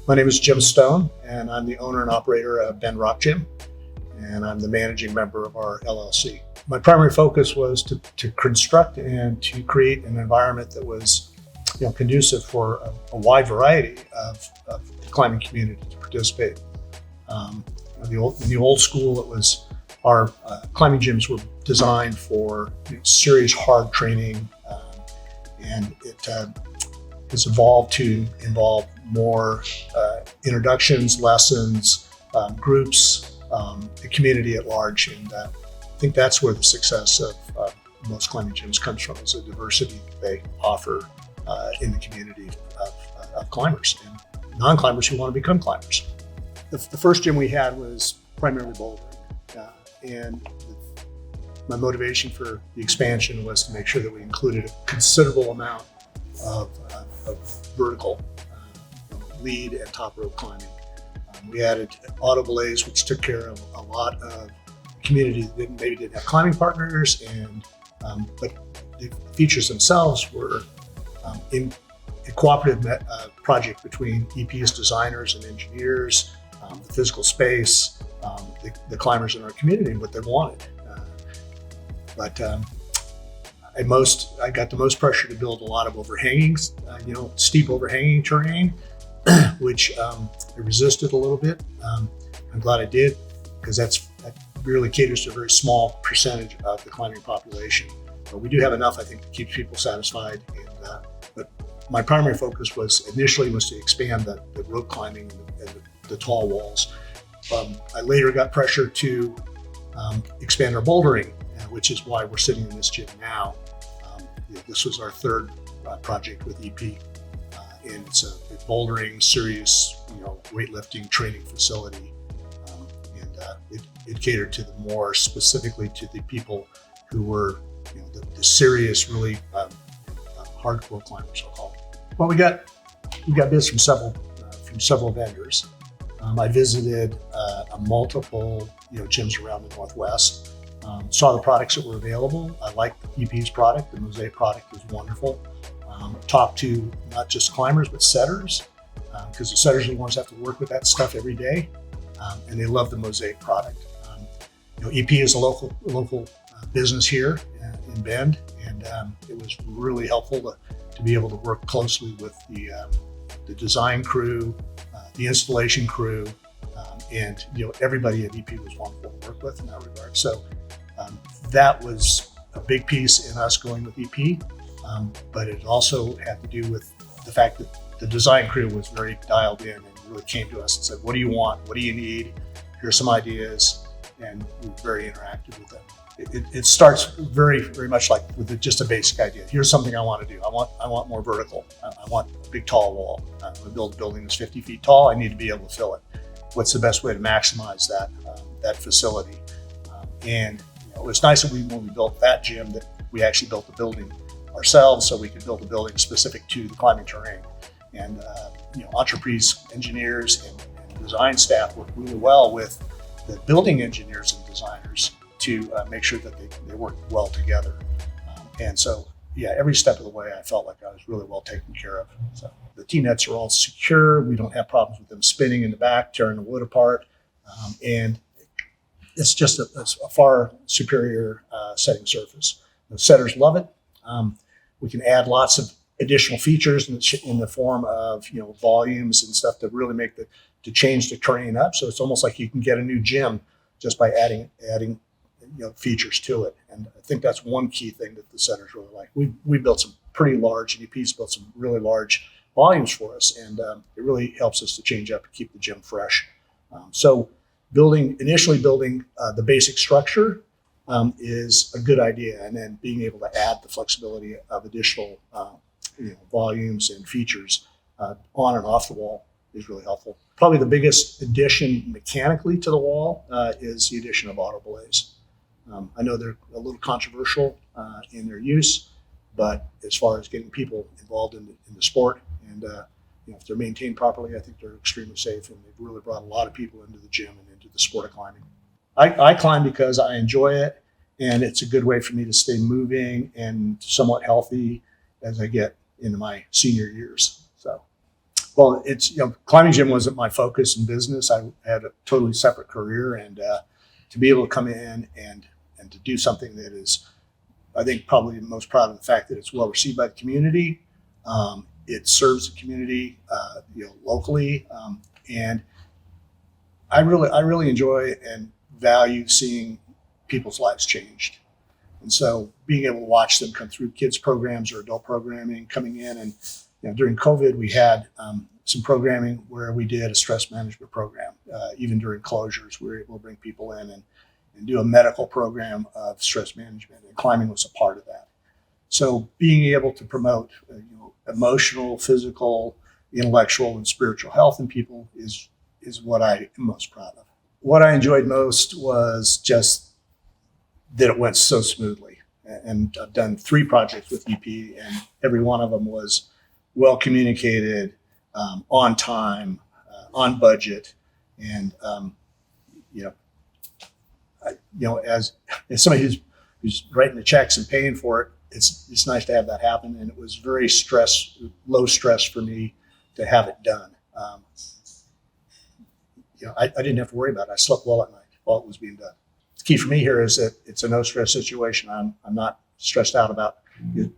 My name is Jim Stone, and I'm the owner and operator of Bend Rock Gym, and I'm the managing member of our LLC. My primary focus was to construct and to create an environment that was conducive for a wide variety of the climbing community to participate. In the old school, it was our climbing gyms were designed for serious hard training, and it has evolved to involve more introductions, lessons, groups, the community at large. And I think that's where the success of most climbing gyms comes from, is the diversity they offer in the community of climbers and non-climbers who want to become climbers. The first gym we had was primarily bouldering. And my motivation for the expansion was to make sure that we included a considerable amount of vertical lead and top rope climbing. We added auto-belays, which took care of a lot of community that maybe didn't have climbing partners, and but the features themselves were in a cooperative project between EP's designers and engineers, the physical space, the climbers in our community, and what they wanted. I got the most pressure to build a lot of overhangings, steep overhanging terrain, which I resisted a little bit. I'm glad I did, because that really caters to a very small percentage of the climbing population. But we do have enough, I think, to keep people satisfied. But my primary focus initially was to expand the rope climbing and the tall walls. I later got pressure to expand our bouldering, which is why we're sitting in this gym now. This was our third project with EP, and it's a bouldering, serious, weightlifting training facility, and it catered to the more specifically to the people who were, the serious, really hardcore climbers, I'll call it. Well, we got bids from several vendors. I visited multiple gyms around the Northwest. Saw the products that were available. I liked EP's product. The Mosaic product is wonderful. Talked to not just climbers, but setters, because the setters are the ones that have to work with that stuff every day, and they love the Mosaic product. EP is a local business here in Bend, and it was really helpful to be able to work closely with the design crew, the installation crew, and everybody at EP was wonderful to work with in that regard. So that was a big piece in us going with EP, but it also had to do with the fact that the design crew was very dialed in and really came to us and said, "What do you want? What do you need? Here's some ideas," and we were very interactive with them. It starts very, very much like with just a basic idea. Here's something I want to do. I want more vertical. I want a big tall wall. I'm going to build a building that's 50 feet tall. I need to be able to fill it. What's the best way to maximize that facility? And it was nice that when we built that gym, that we actually built the building ourselves, so we could build a building specific to the climbing terrain. And entreprise engineers and design staff worked really well with the building engineers and designers to make sure that they work well together. And so, every step of the way, I felt like I was really well taken care of. So the T-nets are all secure. We don't have problems with them spinning in the back, tearing the wood apart. And it's just a far superior setting surface. The setters love it. We can add lots of additional features in the form of volumes and stuff to really to change the terrain up. So it's almost like you can get a new gym just by adding features to it. And I think that's one key thing that the setters really like. We built some pretty large, and EP's built some really large volumes for us, and it really helps us to change up and keep the gym fresh. So initially building the basic structure is a good idea, and then being able to add the flexibility of additional volumes and features on and off the wall is really helpful. Probably the biggest addition mechanically to the wall is the addition of auto-belays. I know they're a little controversial in their use, but as far as getting people involved in the sport, and if they're maintained properly, I think they're extremely safe, and they've really brought a lot of people into the gym and into the sport of climbing. I climb because I enjoy it, and it's a good way for me to stay moving and somewhat healthy as I get into my senior years. So Well, climbing gym wasn't my focus in business. I had a totally separate career, and to be able to come in and to do something that is, I think, probably most proud of the fact that it's well received by the community. It serves the community, locally, and I really enjoy and value seeing people's lives changed. And so being able to watch them come through kids programs or adult programming, coming in, and during COVID we had some programming where we did a stress management program. Even during closures, we were able to bring people in and do a medical program of stress management, and climbing was a part of that. So being able to promote emotional, physical, intellectual, and spiritual health in people is what I am most proud of. What I enjoyed most was just that it went so smoothly. And I've done 3 projects with EP, and every one of them was well communicated, on time, on budget, and as somebody who's writing the checks and paying for it, it's nice to have that happen. And it was very low stress for me to have it done. I didn't have to worry about it. I slept well at night while it was being done. The key for me here is that it's a no stress situation. I'm not stressed out about,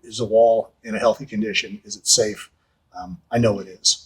is the wall in a healthy condition? Is it safe? I know it is.